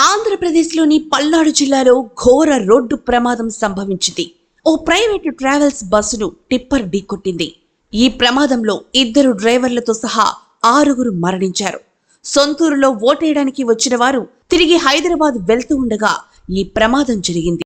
ఆంధ్రప్రదేశ్లోని పల్నాడు జిల్లాలో ఘోర రోడ్డు ప్రమాదం సంభవించింది. ఓ ప్రైవేటు ట్రావెల్స్ బస్సును టిప్పర్ ఢీకొట్టింది. ఈ ప్రమాదంలో 2 డ్రైవర్లతో సహా 6 మరణించారు. సొంతూరులో ఓటేయడానికి వచ్చిన వారు తిరిగి హైదరాబాద్ వెళ్తూ ఉండగా ఈ ప్రమాదం జరిగింది.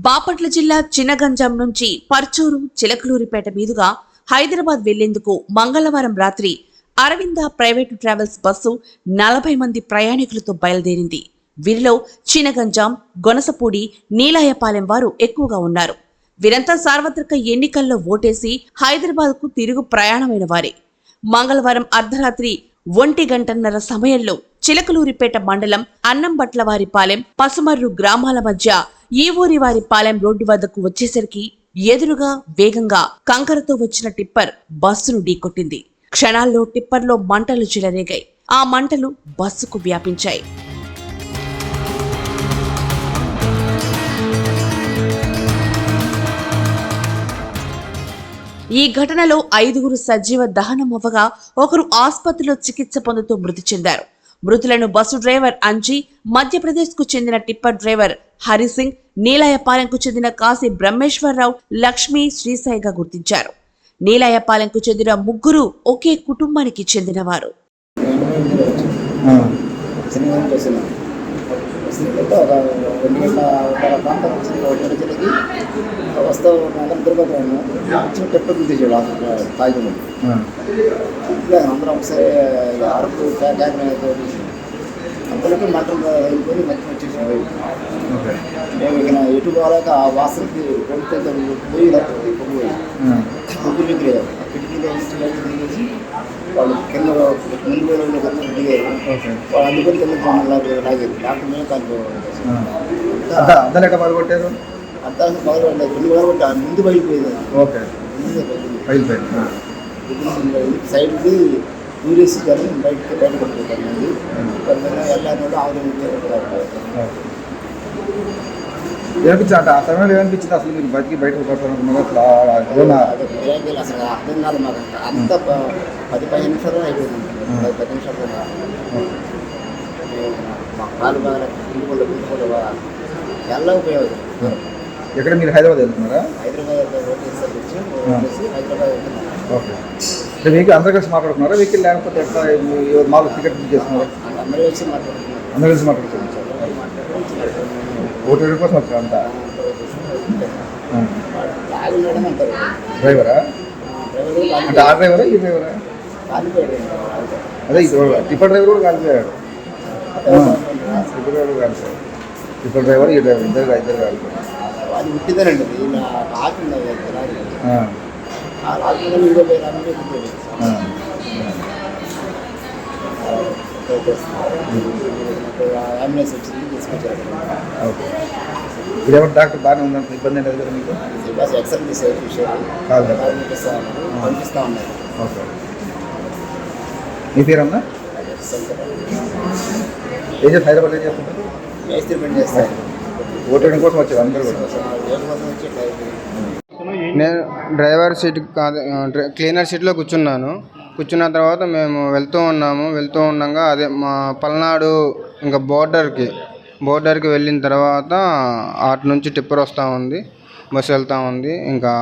బాపట్ల జిల్లా చినగంజాం నుంచి పర్చూరు చిలకలూరిపేట మీదుగా హైదరాబాద్ వెళ్లేందుకు మంగళవారం రాత్రి అరవింద ప్రైవేటు ట్రావెల్స్ బస్సు 40 మంది ప్రయాణికులతో బయలుదేరింది. వీరిలో చినగంజాం, గొనసపూడి, నీలాయపాలెం వారు ఎక్కువగా ఉన్నారు. వీరంతా సార్వత్రిక ఎన్నికల్లో ఓటేసి హైదరాబాద్కు తిరుగు ప్రయాణమైన వారే. మంగళవారం అర్ధరాత్రి 1:30 సమయంలో చిలకలూరిపేట మండలం అన్నంబట్లవారిపాలెం, పసుమర్రు గ్రామాల మధ్య ఈ ఊరి వారిపాలెం రోడ్డు వద్దకు వచ్చేసరికి ఎదురుగా వేగంగా కంకరతో వచ్చిన టిప్పర్ బస్సును ఢీకొట్టింది. క్షణాల్లో టిప్పర్లో మంటలు చెలరేగాయి. ఆ మంటలు బస్సుకు వ్యాపించాయి. ఈ ఘటనలో 5 సజీవ దహనమవ్వగా ఒకరు ఆసుపత్రిలో చికిత్స పొందుతూ మృతి చెందారు. మృతులను బస్సు డ్రైవర్ అంజీ, మధ్యప్రదేశ్కు చెందిన టిప్పర్ డ్రైవర్ హరిసింగ్, నీలాయపాలెంకు చెందిన కాశీ బ్రహ్మేశ్వరరావు, లక్ష్మీ, శ్రీసాయిగా గుర్తించారు. నీలాయపాలెంకు చెందిన 3 ఒకే కుటుంబానికి చెందినవారు. అందరం ఒకసారి అరకు అంతలోకి మంటలు వెళ్ళిపోయి మొత్తం వచ్చేసి మేము ఇక ఎటు పోలేక ఆ వాసనకి పోయి ముగ్గురు మిగిలేదు. ఆ కిటికీలో నుంచి దిగేసి వాళ్ళు కింద ముందు దిగారు. వాళ్ళు అందుకొని కింద లాగారు. డాక్టర్ మేము పగలగొట్టారు. అర్థాలు పగలగొట్టారు. ముందు బయలుపోయింది. సైడ్కి యూరేసి కానీ బయటకు కొట్టుకుంటామండి. వెళ్ళాలి ఏమనిపించింది? ఆ సమయంలో ఏమనిపించింది? అసలు మీరు బతికి బయటకు పడుతున్నారు అసలు అర్థం కాదు మాకు. అంత 10-15 నిమిషాలు అయిపోయింది. 10 నిమిషాలు మా కాలు బాగా పిలుచుకుంటూ వెళ్ళకపోయేది. ఎక్కడ మీరు హైదరాబాద్ వెళ్తున్నారా? హైదరాబాద్ హైదరాబాద్ వెళ్తున్నారా? ఓకే. అంటే మీకు అందరు కలిసి మాట్లాడుతున్నారా? వెహికల్ లేకపోతే ఎట్లా మాకు టికెట్ బుక్ చేస్తున్నారు? అందరూ వచ్చి మాట్లాడుతున్నారు. అందరూ కలిసి మాట్లాడుతున్నారు. ఓటు వేయడం కోసం వచ్చారు అంతా. డ్రైవరా? అంటే ఆ డ్రైవరా, ఈ డ్రైవరా? అదే టిప్పర్ డ్రైవర్ కూడా కాలిపోయాడు. టిప్పర్ డ్రైవర్ కాలిపోయాడు. టిప్పర్ డ్రైవర్, ఈ డ్రైవర్ ఇద్దరు కాలిపోయాడు. అది ఉట్టిదేనండి. అంబులెన్స్ వచ్చింది, తీసుకొచ్చారు. ఇప్పుడు ఏమన్నా డాక్టర్ బాగానే ఉందంటే ఇబ్బంది లేదు కదా మీకు? ఎక్స్రే తీసేది పంపిస్తా ఉన్నారు. ఓకే. మీ పేరన్నా? ఏం చేస్తారు? హైదరాబాద్ ఏం చేస్తుంటారు? మేస్త్రి పని చేస్తారు. ఓటు వేయడం కోసం వచ్చారు అందరూ కూడా? నేను డ్రైవర్ సీట్ కాదు, క్లీనర్ సీట్లో కూర్చున్న తర్వాత మేము వెళ్తూ ఉండగా అదే మా పల్నాడు ఇంకా బోర్డర్కి వెళ్ళిన తర్వాత అటు నుంచి టిప్పర్ వస్తూ ఉంది, బస్సు వెళ్తూ ఉంది. ఇంకా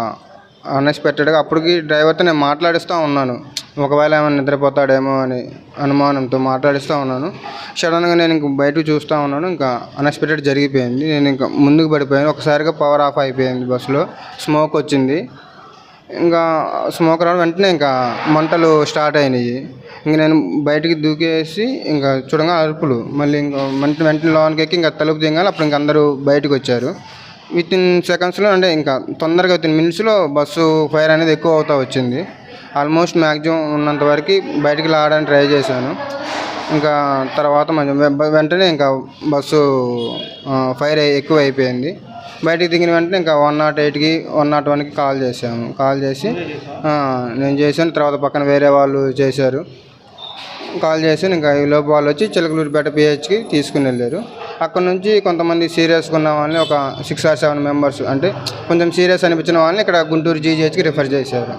అన్ఎక్స్పెక్టెడ్గా అప్పటికి డ్రైవర్తో నేను మాట్లాడిస్తూ ఉన్నాను. ఒకవేళ ఏమైనా నిద్రపోతాడేమో అని అనుమానంతో మాట్లాడిస్తూ ఉన్నాను. సడన్గా నేను ఇంక బయటకు చూస్తూ ఉన్నాను. ఇంకా అన్ఎక్స్పెక్టెడ్ జరిగిపోయింది. నేను ఇంకా ముందుకు పడిపోయాను. ఒకసారిగా పవర్ ఆఫ్ అయిపోయింది. బస్సులో స్మోక్ వచ్చింది. ఇంకా స్మోక్ రావడం వెంటనే ఇంకా మంటలు స్టార్ట్ అయినాయి. ఇంక నేను బయటికి దూకేసి ఇంకా చూడంగా అరుపులు, మళ్ళీ ఇంకా వెంటనే లోనికి ఎక్కి ఇంకా తలుపు దిగాలి. అప్పుడు ఇంక అందరూ బయటకు వచ్చారు. వితిన్ సెకండ్స్లో, అంటే ఇంకా తొందరగా వితిన్ మినిట్స్లో బస్సు ఫైర్ అనేది ఎక్కువ అవుతూ వచ్చింది. ఆల్మోస్ట్ మ్యాక్సిమం ఉన్నంత వరకు బయటికి లాగడానికి ట్రై చేశాను. ఇంకా తర్వాత వెంటనే ఇంకా బస్సు ఫైర్ ఎక్కువ అయిపోయింది. బయటికి దిగిన వెంటనే ఇంకా 108కి 101కి కాల్ చేసి నేను చేశాను. తర్వాత పక్కన వేరే వాళ్ళు చేశారు. కాల్ చేసి ఇంకా ఈ లోపు వాళ్ళు వచ్చి చిలకలూరిపేట పిహెచ్కి తీసుకుని వెళ్ళారు. అక్కడ నుంచి కొంతమంది సీరియస్గా ఉన్న వాళ్ళని ఒక 6 or 7 మెంబర్స్ అంటే కొంచెం సీరియస్ అనిపించిన వాళ్ళని ఇక్కడ గుంటూరు జీజీహెచ్కి రిఫర్ చేశారు.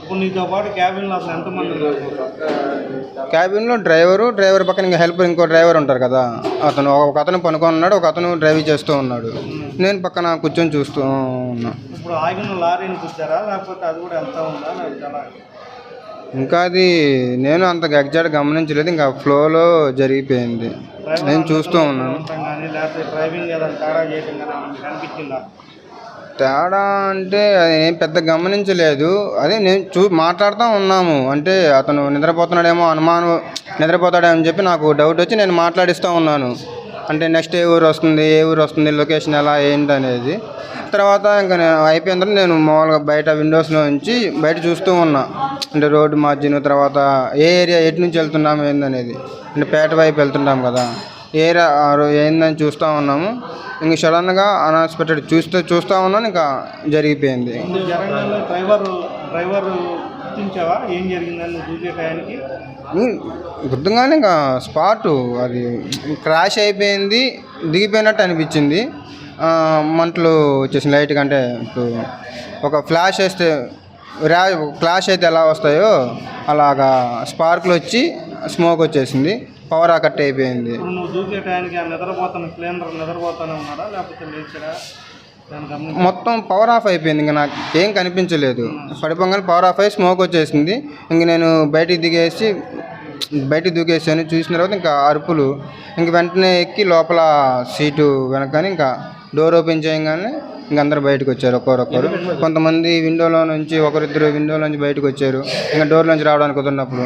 ఇప్పుడు నీతో పాటు క్యాబిన్లో అసలు ఎంతమంది ఉన్నారు? క్యాబిన్లో డ్రైవర్ పక్కన ఇంకా హెల్పర్ ఇంకో డ్రైవర్ ఉంటారు కదా, ఒక అతను పనుకొని ఉన్నాడు, ఒక అతను డ్రైవ్ చేస్తూ ఉన్నాడు, నేను పక్కన కూర్చొని చూస్తూ ఉన్నా. ఇప్పుడు ఆగిన లారీని చూసారా లేకపోతే అది కూడా ఎంత ఉందా లేకపోతే ఎలా? ఇంకా అది నేను అంత ఎగ్జాక్ట్ గమనించలేదు, ఇంకా ఫ్లోలో జరిగిపోయింది, నేను చూస్తూ ఉన్నాను. కానీ లేకపోతే డ్రైవింగ్ ఏదైనా తేడా చేయడం కానీ మీకు అనిపించిందా? తేడా అంటే అది ఏం పెద్ద గమనించలేదు. అదే నేను మాట్లాడుతూ ఉన్నాము, అంటే అతను నిద్రపోతున్నాడేమో అనుమానం, నిద్రపోతాడని చెప్పి నాకు డౌట్ వచ్చి నేను మాట్లాడిస్తూ ఉన్నాను. అంటే నెక్స్ట్ ఏ ఊరు వస్తుంది, లొకేషన్ ఎలా ఏంటి అనేది. తర్వాత ఇంకా నేను అయిపోయిన తర్వాత నేను మామూలుగా బయట విండోస్లో నుంచి బయట చూస్తూ ఉన్నా, అంటే రోడ్డు మార్జిన్, తర్వాత ఏ ఏరియా ఎటు నుంచి వెళ్తున్నాము ఏందనేది, అంటే పేట వైపు వెళ్తుంటాం కదా, ఏరియా ఏందని చూస్తూ ఉన్నాము. ఇంక సడన్గా అన్ఎక్స్పెక్టెడ్ చూస్తూ ఉన్నాను, ఇంకా జరిగిపోయింది. జరగడంలో డ్రైవర్ గుర్తించావా ఏం జరిగిందని చూసే టయానికి? గుర్తుగానే ఇంకా స్పాటు అది క్రాష్ అయిపోయింది, దిగిపోయినట్టు అనిపించింది. మంటలు వచ్చేసి లైట్గా, అంటే ఇప్పుడు ఒక ఫ్లాష్ వేస్తే ఫ్లాష్ అయితే ఎలా వస్తాయో అలాగా స్పార్క్లు వచ్చి స్మోక్ వచ్చేసింది, పవర్ కట్ అయిపోయింది. ఇప్పుడు నువ్వు దూకే టయానికి ఆ క్లీనర్ నిద్రపోతానే ఉన్నారా లేకపోతే లేచారా? మొత్తం పవర్ ఆఫ్ అయిపోయింది, ఇంకా నాకు ఏం కనిపించలేదు. పడిపోగానే పవర్ ఆఫ్ అయ్యి స్మోక్ వచ్చేసింది. ఇంక నేను బయటికి దూకేసాను. చూసిన తర్వాత ఇంకా అరుపులు, ఇంక వెంటనే ఎక్కి లోపల సీటు వెనకని ఇంకా డోర్ ఓపెన్ చేయగానే ఇంక అందరూ బయటకు వచ్చారు ఒక్కొక్కరు. కొంతమంది విండోలో నుంచి, ఒకరిద్దరు విండోలో నుంచి బయటకు వచ్చారు, ఇంకా డోర్ నుంచి రావడానికి కుదిరినప్పుడు.